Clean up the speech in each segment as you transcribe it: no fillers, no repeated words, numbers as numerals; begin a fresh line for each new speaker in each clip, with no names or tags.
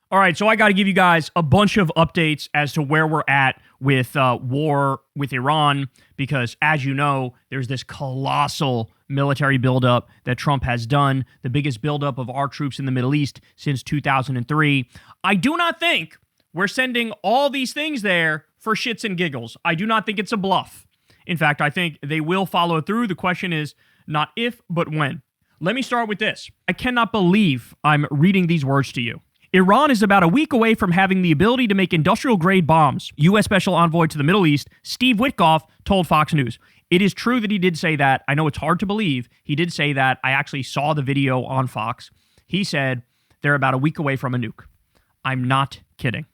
All right, so I got to give you guys a bunch of updates as to where we're at with war with Iran, because as you know, there's this colossal military buildup that Trump has done, the biggest buildup of our troops in the Middle East since 2003. I do not think we're sending all these things there for shits and giggles. I do not think it's a bluff. In fact, I think they will follow through. The question is not if, but when. Let me start with this. I cannot believe I'm reading these words to you. Iran is about a week away from having the ability to make industrial-grade bombs. U.S. Special Envoy to the Middle East, Steve Witkoff, told Fox News. It is true that he did say that. I know it's hard to believe. He did say that. I actually saw the video on Fox. He said they're about a week away from a nuke. I'm not kidding.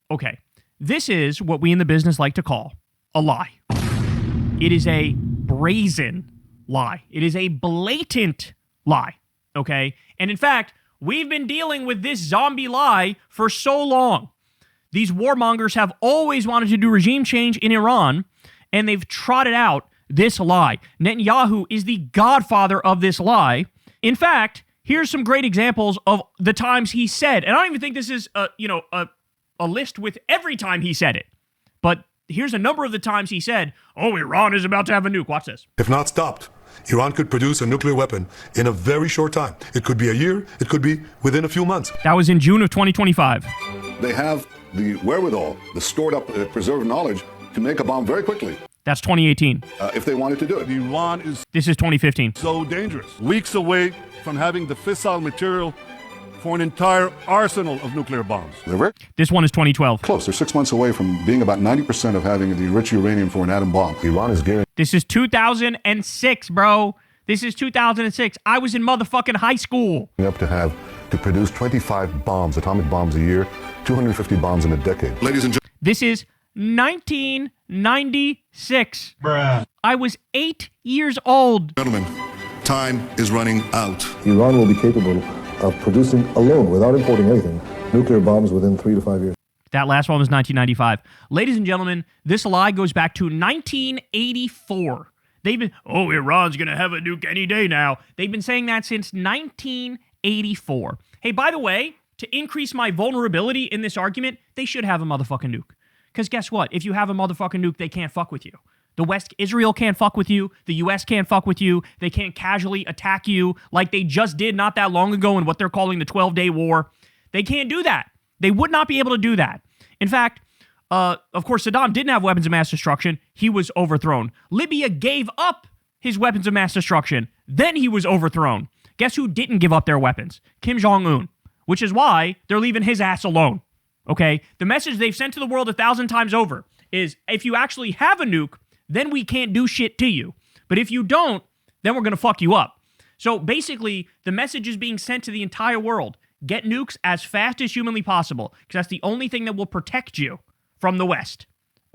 Okay, this is what we in the business like to call a lie. It is a brazen lie. It is a blatant lie, okay? And in fact, we've been dealing with this zombie lie for so long. These warmongers have always wanted to do regime change in Iran, and they've trotted out this lie. Netanyahu is the godfather of this lie. In fact, here's some great examples of the times he said, and I don't even think this is a list with every time he said it, but here's a number of the times he said, oh, Iran is about to have a nuke. Watch this.
If not stopped, Iran could produce a nuclear weapon in a very short time. It could be a year. It could be within a few months.
That was in June of 2025.
They have the wherewithal, the stored up, preserved knowledge to make a bomb very quickly.
That's 2018.
If they wanted to do it.
Iran is
This is 2015.
so dangerous. Weeks away from having the fissile material for an entire arsenal of nuclear bombs.
They're very
This one is 2012.
close. They're 6 months away from being about 90% of having the enriched uranium for an atom bomb.
Iran is gearing
This is 2006, bro. This is 2006. I was in motherfucking high school.
up to produce 25 bombs, atomic bombs a year, 250 bombs in a decade.
Ladies and
This is 1996.
Bruh.
I was 8 years old.
gentlemen, time is running out.
Iran will be capable of producing alone, without importing anything, nuclear bombs within 3 to 5 years.
That last one was 1995. Ladies and gentlemen, this lie goes back to 1984. They've been, oh, Iran's going to have a nuke any day now. They've been saying that since 1984. Hey, by the way, to increase my vulnerability in this argument, they should have a motherfucking nuke. Because guess what? If you have a motherfucking nuke, they can't fuck with you. The West, Israel can't fuck with you. The U.S. can't fuck with you. They can't casually attack you like they just did not that long ago in what they're calling the 12-Day War. They can't do that. They would not be able to do that. In fact, of course, Saddam didn't have weapons of mass destruction. He was overthrown. Libya gave up his weapons of mass destruction. Then he was overthrown. Guess who didn't give up their weapons? Kim Jong-un, which is why they're leaving his ass alone. Okay? The message they've sent to the world 1,000 times over is if you actually have a nuke, then we can't do shit to you. But if you don't, then we're going to fuck you up. So basically, the message is being sent to the entire world. Get nukes as fast as humanly possible, because that's the only thing that will protect you from the West.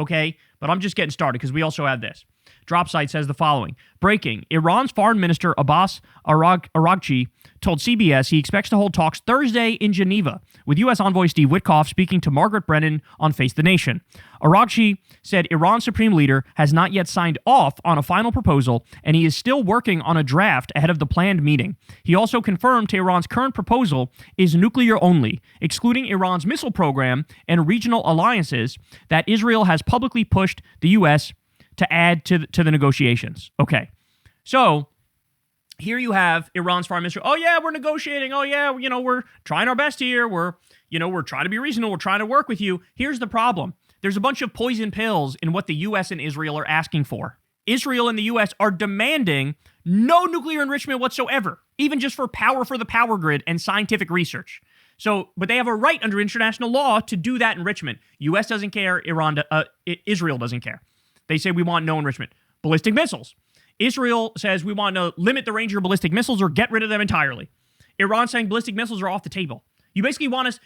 Okay? But I'm just getting started, because we also have this. Dropsite says the following. Breaking. Iran's Foreign Minister Abbas Araghchi told CBS he expects to hold talks Thursday in Geneva with U.S. Envoy Steve Witkoff speaking to Margaret Brennan on Face the Nation. Araghchi said Iran's supreme leader has not yet signed off on a final proposal, and he is still working on a draft ahead of the planned meeting. He also confirmed Tehran's current proposal is nuclear only, excluding Iran's missile program and regional alliances that Israel has publicly pushed the U.S. to add to the negotiations. Okay, so here you have Iran's foreign minister. Oh yeah, we're negotiating. Oh yeah, we're trying our best here. We're trying to be reasonable. We're trying to work with you. Here's the problem. There's a bunch of poison pills in what the U.S. and Israel are asking for. Israel and the U.S. are demanding no nuclear enrichment whatsoever, even just for the power grid and scientific research. So, but they have a right under international law to do that enrichment. U.S. doesn't care. Israel doesn't care. They say we want no enrichment. Ballistic missiles. Israel says we want to limit the range of your ballistic missiles or get rid of them entirely. Iran saying ballistic missiles are off the table. You basically want us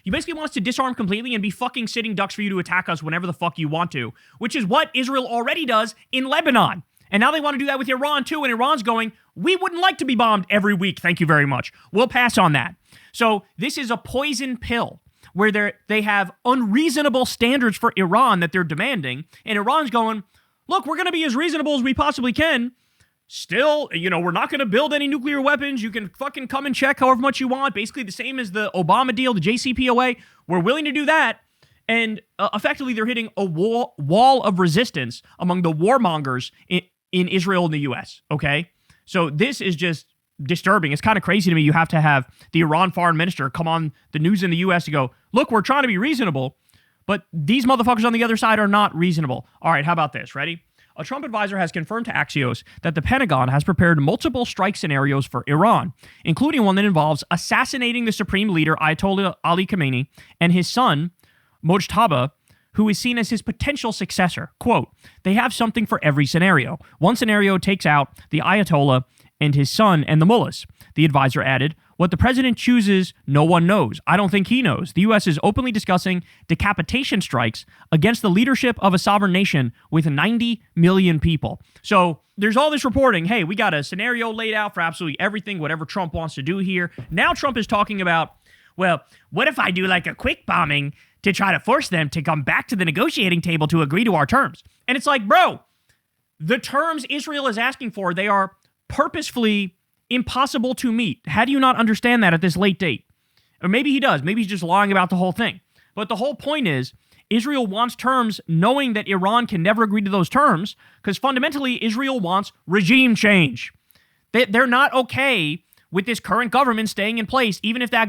to disarm completely and be fucking sitting ducks for you to attack us whenever the fuck you want to, which is what Israel already does in Lebanon. And now they want to do that with Iran too, and Iran's going, we wouldn't like to be bombed every week, thank you very much. We'll pass on that. So this is a poison pill where they have unreasonable standards for Iran that they're demanding, and Iran's going, look, we're going to be as reasonable as we possibly can, still, we're not going to build any nuclear weapons. You can fucking come and check however much you want. Basically the same as the Obama deal, the JCPOA. We're willing to do that. And effectively, they're hitting a wall of resistance among the warmongers in Israel and the U.S., okay? So this is just disturbing. It's kind of crazy to me. You have to have the Iran foreign minister come on the news in the U.S. to go, look, we're trying to be reasonable, but these motherfuckers on the other side are not reasonable. All right, how about this? Ready? A Trump advisor has confirmed to Axios that the Pentagon has prepared multiple strike scenarios for Iran, including one that involves assassinating the supreme leader Ayatollah Ali Khamenei and his son, Mojtaba, who is seen as his potential successor. Quote, they have something for every scenario. One scenario takes out the Ayatollah and his son and the mullahs. The advisor added, what the president chooses, no one knows. I don't think he knows. The U.S. is openly discussing decapitation strikes against the leadership of a sovereign nation with 90 million people. So there's all this reporting. Hey, we got a scenario laid out for absolutely everything, whatever Trump wants to do here. Now Trump is talking about, well, what if I do like a quick bombing to try to force them to come back to the negotiating table to agree to our terms? And it's like, bro, the terms Israel is asking for, they are purposefully impossible to meet. How do you not understand that at this late date? Or maybe he does. Maybe he's just lying about the whole thing. But the whole point is, Israel wants terms knowing that Iran can never agree to those terms, because fundamentally, Israel wants regime change. They're not okay with this current government staying in place, even if the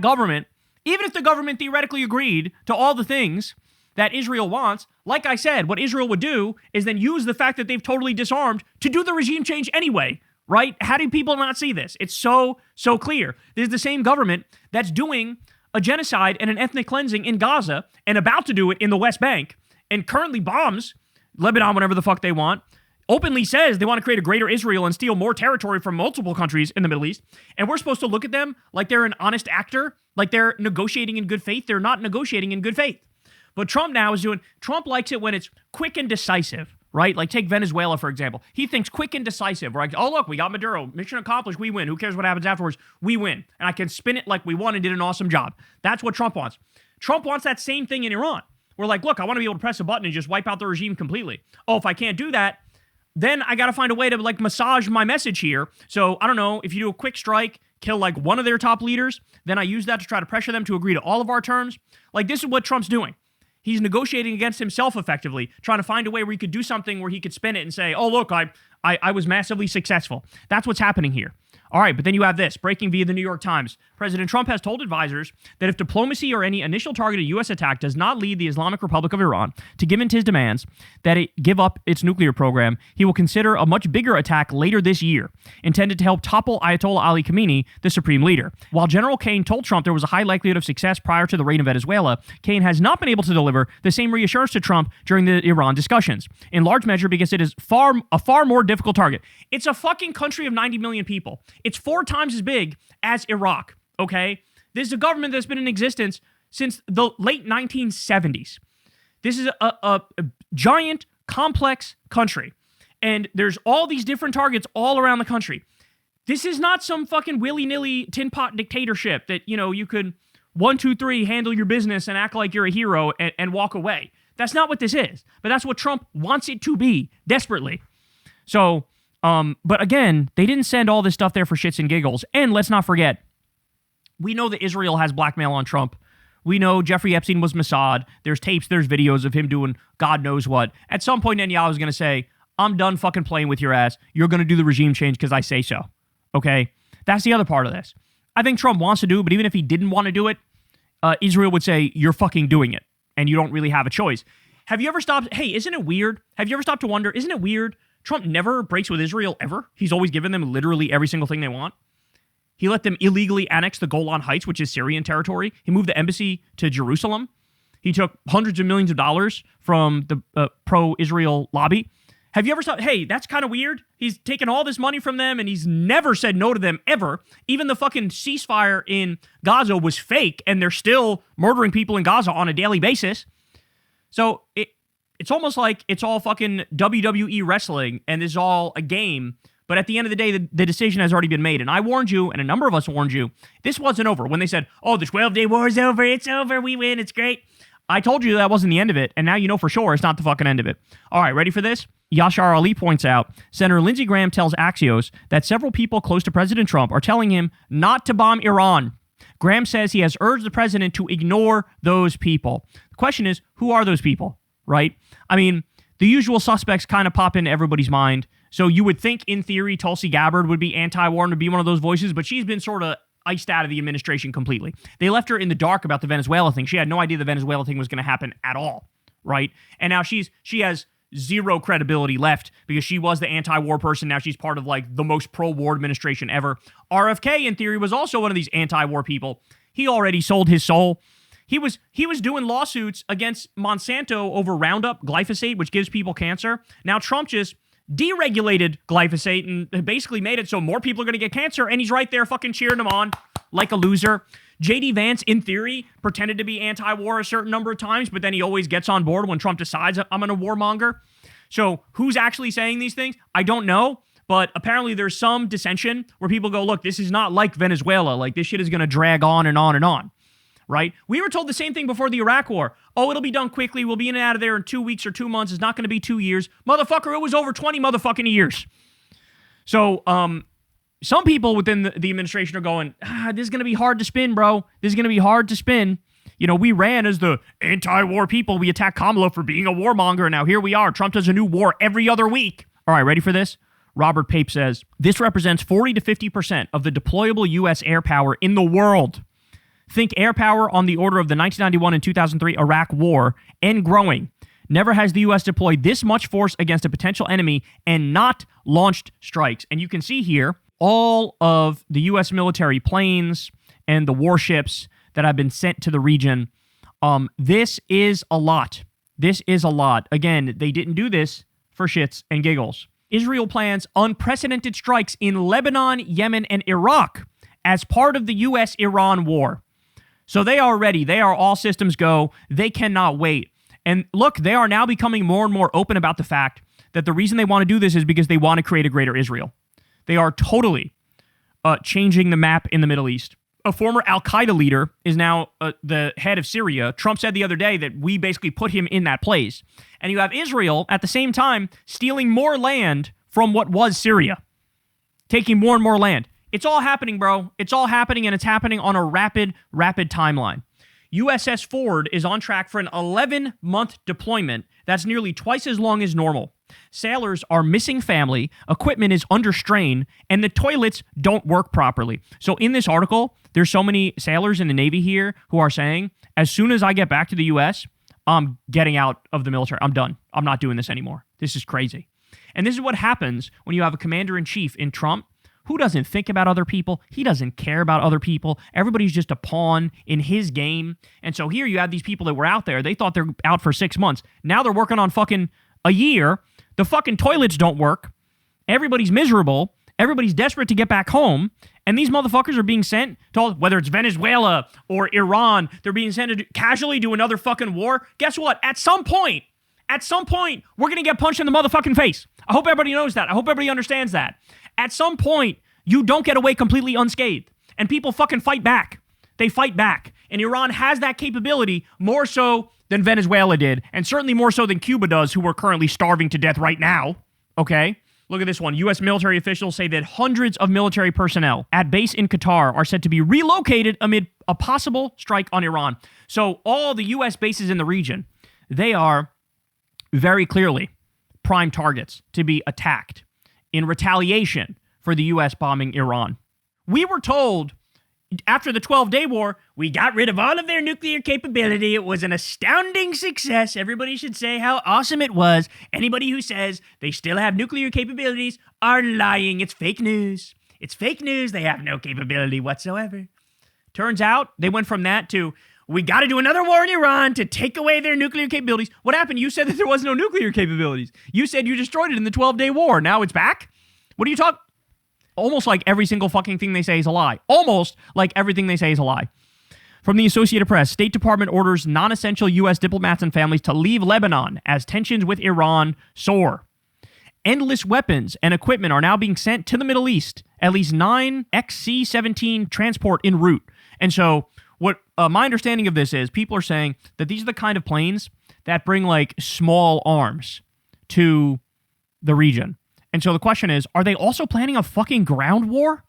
government theoretically agreed to all the things that Israel wants. Like I said, what Israel would do is then use the fact that they've totally disarmed to do the regime change anyway, right? How do people not see this? It's so clear. This is the same government that's doing a genocide and an ethnic cleansing in Gaza and about to do it in the West Bank and currently bombs Lebanon whenever the fuck they want, openly says they want to create a greater Israel and steal more territory from multiple countries in the Middle East. And we're supposed to look at them like they're an honest actor, like they're negotiating in good faith. They're not negotiating in good faith. But Trump now is Trump likes it when it's quick and decisive, right? Like take Venezuela, for example. He thinks quick and decisive. We're like, oh, look, we got Maduro. Mission accomplished. We win. Who cares what happens afterwards? We win. And I can spin it like we won and did an awesome job. That's what Trump wants. Trump wants that same thing in Iran. We're like, look, I want to be able to press a button and just wipe out the regime completely. Oh, if I can't do that, then I got to find a way to like massage my message here. So I don't know, if you do a quick strike, kill like one of their top leaders, then I use that to try to pressure them to agree to all of our terms. Like this is what Trump's doing. He's negotiating against himself effectively, trying to find a way where he could do something where he could spin it and say, oh, look, I was massively successful. That's what's happening here. All right, but then you have this, breaking via the New York Times. President Trump has told advisors that if diplomacy or any initial targeted U.S. attack does not lead the Islamic Republic of Iran to give in to his demands that it give up its nuclear program, he will consider a much bigger attack later this year, intended to help topple Ayatollah Ali Khamenei, the supreme leader. While General Kane told Trump there was a high likelihood of success prior to the raid in Venezuela, Kane has not been able to deliver the same reassurance to Trump during the Iran discussions, in large measure because it is a far more difficult target. It's a fucking country of 90 million people. It's 4 times as big as Iraq, okay? This is a government that's been in existence since the late 1970s. This is a giant, complex country. And there's all these different targets all around the country. This is not some fucking willy-nilly tin pot dictatorship that, you could 1, 2, 3 handle your business and act like you're a hero and walk away. That's not what this is. But that's what Trump wants it to be, desperately. So, but again, they didn't send all this stuff there for shits and giggles. And let's not forget, we know that Israel has blackmail on Trump. We know Jeffrey Epstein was Mossad. There's tapes, there's videos of him doing God knows what. At some point, Netanyahu is going to say, I'm done fucking playing with your ass. You're going to do the regime change because I say so. Okay? That's the other part of this. I think Trump wants to do it, but even if he didn't want to do it, Israel would say, you're fucking doing it. And you don't really have a choice. Have you ever stopped? Hey, isn't it weird? Have you ever stopped to wonder, isn't it weird? Trump never breaks with Israel ever. He's always given them literally every single thing they want. He let them illegally annex the Golan Heights, which is Syrian territory. He moved the embassy to Jerusalem. He took hundreds of millions of dollars from the pro-Israel lobby. Have you ever thought, hey, that's kind of weird? He's taken all this money from them and he's never said no to them ever. Even the fucking ceasefire in Gaza was fake and they're still murdering people in Gaza on a daily basis. So it's almost like it's all fucking WWE wrestling and this is all a game. But at the end of the day, the decision has already been made. And I warned you, and a number of us warned you, this wasn't over. When they said, oh, the 12-day war is over, it's over, we win, it's great. I told you that wasn't the end of it, and now you know for sure it's not the fucking end of it. All right, ready for this? Yashar Ali points out, Senator Lindsey Graham tells Axios that several people close to President Trump are telling him not to bomb Iran. Graham says he has urged the president to ignore those people. The question is, who are those people, right? I mean, the usual suspects kind of pop into everybody's mind. So you would think, in theory, Tulsi Gabbard would be anti-war and would be one of those voices, but she's been sort of iced out of the administration completely. They left her in the dark about the Venezuela thing. She had no idea the Venezuela thing was going to happen at all, right? And now she has zero credibility left because she was the anti-war person. Now she's part of like the most pro-war administration ever. RFK, in theory, was also one of these anti-war people. He already sold his soul. He was doing lawsuits against Monsanto over Roundup, glyphosate, which gives people cancer. Now Trump just deregulated glyphosate and basically made it so more people are going to get cancer, and he's right there fucking cheering him on like a loser. J.D. Vance, in theory, pretended to be anti-war a certain number of times, but then he always gets on board when Trump decides I'm a warmonger. So who's actually saying these things? I don't know, but apparently there's some dissension where people go, look, this is not like Venezuela. Like, this shit is going to drag on and on and on, right? We were told the same thing before the Iraq War. Oh, it'll be done quickly. We'll be in and out of there in 2 weeks or 2 months. It's not going to be 2 years. Motherfucker, it was over 20 motherfucking years. So, some people within the administration are going, this is going to be hard to spin, bro. This is going to be hard to spin. You know, we ran as the anti-war people. We attacked Kamala for being a warmonger, and now here we are. Trump does a new war every other week. All right, ready for this? Robert Pape says, this represents 40 to 50% of the deployable U.S. air power in the world. Think air power on the order of the 1991 and 2003 Iraq War, and growing. Never has the U.S. deployed this much force against a potential enemy and not launched strikes. And you can see here all of the U.S. military planes and the warships that have been sent to the region. This is a lot. This is a lot. Again, they didn't do this for shits and giggles. Israel plans unprecedented strikes in Lebanon, Yemen, and Iraq as part of the U.S.-Iran war. So they are ready. They are all systems go. They cannot wait. And look, they are now becoming more and more open about the fact that the reason they want to do this is because they want to create a greater Israel. They are totally changing the map in the Middle East. A former al-Qaeda leader is now the head of Syria. Trump said the other day that we basically put him in that place. And you have Israel at the same time stealing more land from what was Syria, taking more and more land. It's all happening, bro. It's all happening, and it's happening on a rapid timeline. USS Ford is on track for an 11-month deployment that's nearly twice as long as normal. Sailors are missing family, equipment is under strain, and the toilets don't work properly. So in this article, there's so many sailors in the Navy here who are saying, as soon as I get back to the U.S., I'm getting out of the military. I'm done. I'm not doing this anymore. This is crazy. And this is what happens when you have a commander-in-chief in Trump who doesn't think about other people. He doesn't care about other people. Everybody's just a pawn in his game. And so here you have these people that were out there. They thought they're out for 6 months. Now they're working on fucking a year. The fucking toilets don't work. Everybody's miserable. Everybody's desperate to get back home. And these motherfuckers are being sent to, whether it's Venezuela or Iran, they're being sent to casually do another fucking war. Guess what? At some point, we're going to get punched in the motherfucking face. I hope everybody knows that. I hope everybody understands that. At some point, you don't get away completely unscathed. And people fucking fight back. They fight back. And Iran has that capability more so than Venezuela did, and certainly more so than Cuba does, who are currently starving to death right now. Okay? Look at this one. U.S. military officials say that hundreds of military personnel at base in Qatar are said to be relocated amid a possible strike on Iran. So all the U.S. bases in the region, they are very clearly prime targets to be attacked in retaliation for the U.S. bombing Iran. We were told after the 12-day war, we got rid of all of their nuclear capability. It was an astounding success. Everybody should say how awesome it was. Anybody who says they still have nuclear capabilities are lying. It's fake news. It's fake news. They have no capability whatsoever. Turns out they went from that to, we got to do another war in Iran to take away their nuclear capabilities. What happened? You said that there was no nuclear capabilities. You said you destroyed it in the 12-day war. Now it's back? What are you talking? Almost like every single fucking thing they say is a lie. Almost like everything they say is a lie. From the Associated Press, State Department orders non-essential U.S. diplomats and families to leave Lebanon as tensions with Iran soar. Endless weapons and equipment are now being sent to the Middle East. At least 9 XC-17 transport en route. And so what my understanding of this is, people are saying that these are the kind of planes that bring like small arms to the region. And so the question is, are they also planning a fucking ground war?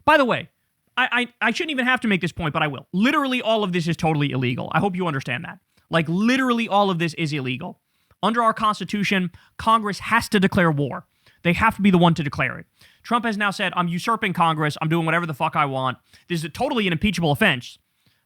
By the way, I shouldn't even have to make this point, but I will. Literally all of this is totally illegal. I hope you understand that. Like, literally all of this is illegal. Under our Constitution, Congress has to declare war. They have to be the one to declare it. Trump has now said, I'm usurping Congress. I'm doing whatever the fuck I want. This is totally an impeachable offense.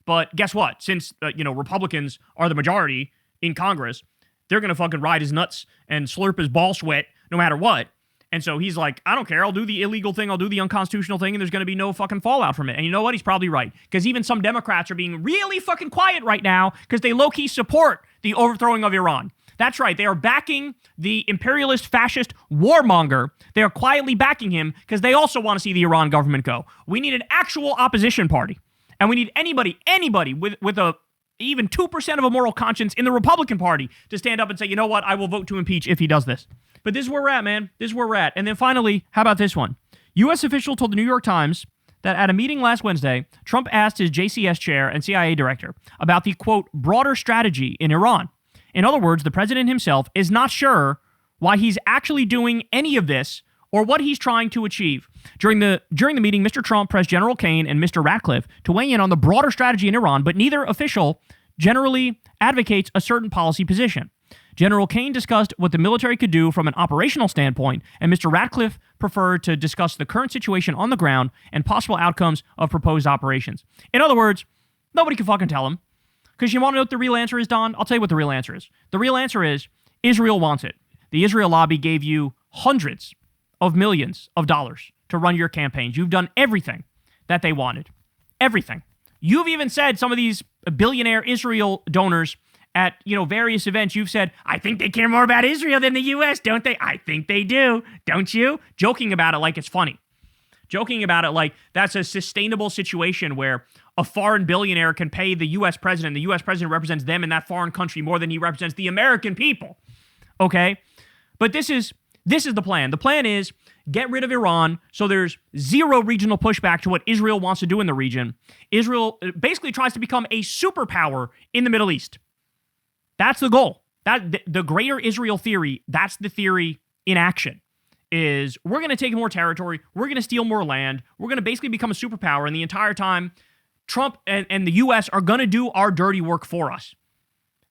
But guess what? Since, Republicans are the majority in Congress, they're going to fucking ride his nuts and slurp his ball sweat no matter what. And so he's like, I don't care. I'll do the illegal thing. I'll do the unconstitutional thing. And there's going to be no fucking fallout from it. And you know what? He's probably right. Because even some Democrats are being really fucking quiet right now because they low-key support the overthrowing of Iran. That's right. They are backing the imperialist fascist warmonger. They are quietly backing him because they also want to see the Iran government go. We need an actual opposition party. And we need anybody with a even 2% of a moral conscience in the Republican Party to stand up and say, you know what? I will vote to impeach if he does this. But this is where we're at, man. This is where we're at. And then finally, how about this one? U.S. official told the New York Times that at a meeting last Wednesday, Trump asked his JCS chair and CIA director about the, quote, broader strategy in Iran. In other words, the president himself is not sure why he's actually doing any of this or what he's trying to achieve. During the meeting, Mr. Trump pressed General Kane and Mr. Ratcliffe to weigh in on the broader strategy in Iran, but neither official generally advocates a certain policy position. General Kane discussed what the military could do from an operational standpoint, and Mr. Ratcliffe preferred to discuss the current situation on the ground and possible outcomes of proposed operations. In other words, nobody can fucking tell him. Because you want to know what the real answer is, Don? I'll tell you what the real answer is. The real answer is Israel wants it. The Israel lobby gave you hundreds of millions of dollars to run your campaigns. You've done everything that they wanted. Everything. You've even said, some of these billionaire Israel donors at, various events, you've said, I think they care more about Israel than the U.S., don't they? I think they do, don't you? Joking about it like it's funny. Joking about it like that's a sustainable situation where a foreign billionaire can pay the U.S. president. The U.S. president represents them in that foreign country more than he represents the American people. Okay? But this is the plan. The plan is get rid of Iran so there's zero regional pushback to what Israel wants to do in the region. Israel basically tries to become a superpower in the Middle East. That's the goal. The greater Israel theory, that's the theory in action, is we're going to take more territory, we're going to steal more land, we're going to basically become a superpower, and the entire time, Trump and the U.S. are going to do our dirty work for us.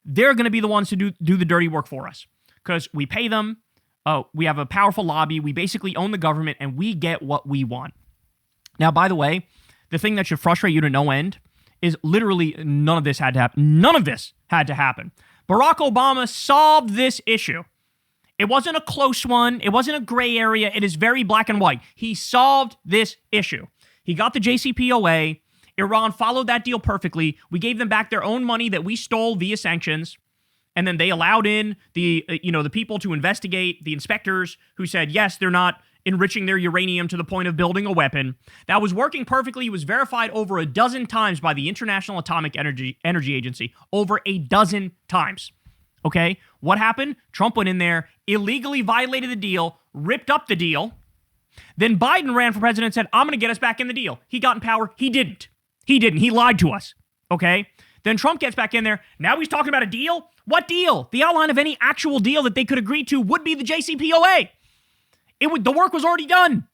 They're going to be the ones to do the dirty work for us because we pay them, we have a powerful lobby, we basically own the government, and we get what we want. Now, by the way, the thing that should frustrate you to no end is literally none of this had to happen. None of this had to happen. Barack Obama solved this issue. It wasn't a close one. It wasn't a gray area. It is very black and white. He solved this issue. He got the JCPOA. Iran followed that deal perfectly. We gave them back their own money that we stole via sanctions. And then they allowed in the people to investigate, the inspectors who said, yes, they're not enriching their uranium to the point of building a weapon. That was working perfectly. It was verified over a dozen times by the International Atomic Energy Agency. Over a dozen times. Okay? What happened? Trump went in there, illegally violated the deal, ripped up the deal. Then Biden ran for president and said, I'm going to get us back in the deal. He got in power. He didn't. He lied to us. Okay? Then Trump gets back in there. Now he's talking about a deal? What deal? The outline of any actual deal that they could agree to would be the JCPOA. The work was already done.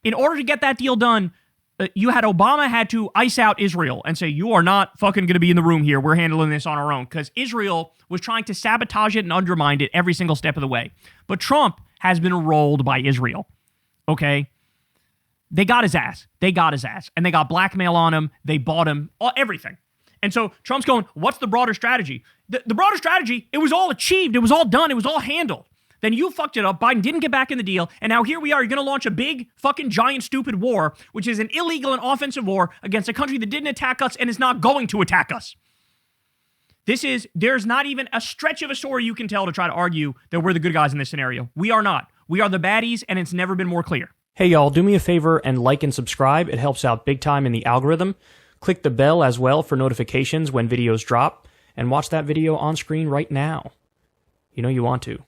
In order to get that deal done, Obama had to ice out Israel and say, you are not fucking going to be in the room here. We're handling this on our own. Because Israel was trying to sabotage it and undermine it every single step of the way. But Trump has been rolled by Israel. Okay? They got his ass. And they got blackmail on him. They bought him. Everything. And so Trump's going, what's the broader strategy? The broader strategy, it was all achieved. It was all done. It was all handled. Then you fucked it up. Biden didn't get back in the deal. And now here we are. You're going to launch a big fucking giant stupid war, which is an illegal and offensive war against a country that didn't attack us and is not going to attack us. There's not even a stretch of a story you can tell to try to argue that we're the good guys in this scenario. We are not. We are the baddies, and it's never been more clear.
Hey y'all, do me a favor and like and subscribe. It helps out big time in the algorithm. Click the bell as well for notifications when videos drop, and watch that video on screen right now. You know you want to.